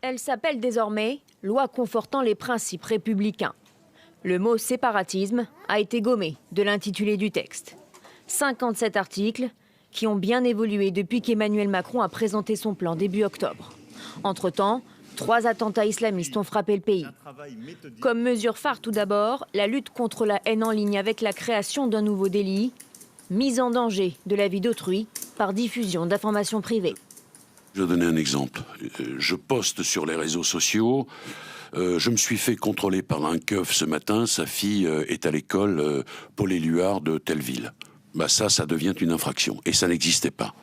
Elle s'appelle désormais « Loi confortant les principes républicains ». Le mot « séparatisme » a été gommé de l'intitulé du texte. 57 articles qui ont bien évolué depuis qu'Emmanuel Macron a présenté son plan début octobre. Entre-temps, 3 attentats islamistes ont frappé le pays. Comme mesure phare tout d'abord, la lutte contre la haine en ligne avec la création d'un nouveau délit, mise en danger de la vie d'autrui par diffusion d'informations privées. Je vais donner un exemple. Je poste sur les réseaux sociaux. Je me suis fait contrôler par un keuf ce matin. Sa fille est à l'école Paul Éluard de telle ville. Ça devient une infraction. Et ça n'existait pas.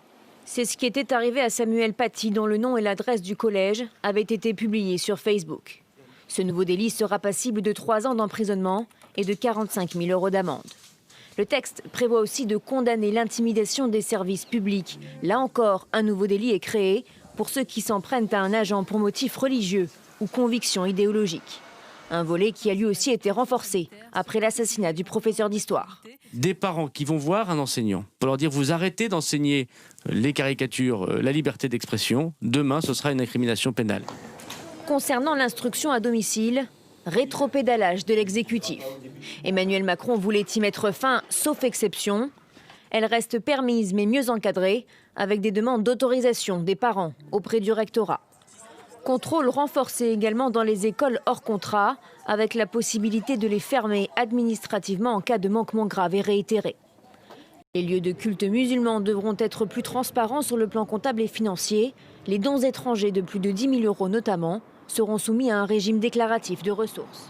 C'est ce qui était arrivé à Samuel Paty, dont le nom et l'adresse du collège avaient été publiés sur Facebook. Ce nouveau délit sera passible de 3 ans d'emprisonnement et de 45 000 € d'amende. Le texte prévoit aussi de condamner l'intimidation des services publics. Là encore, un nouveau délit est créé pour ceux qui s'en prennent à un agent pour motif religieux ou conviction idéologique. Un volet qui a lui aussi été renforcé après l'assassinat du professeur d'histoire. Des parents qui vont voir un enseignant pour leur dire « vous arrêtez d'enseigner les caricatures, la liberté d'expression, demain ce sera une incrimination pénale ». Concernant l'instruction à domicile, rétropédalage de l'exécutif. Emmanuel Macron voulait y mettre fin, sauf exception. Elle reste permise mais mieux encadrée, avec des demandes d'autorisation des parents auprès du rectorat. Contrôle renforcé également dans les écoles hors contrat, avec la possibilité de les fermer administrativement en cas de manquement grave et réitéré. Les lieux de culte musulmans devront être plus transparents sur le plan comptable et financier. Les dons étrangers de plus de 10 000 € notamment seront soumis à un régime déclaratif de ressources.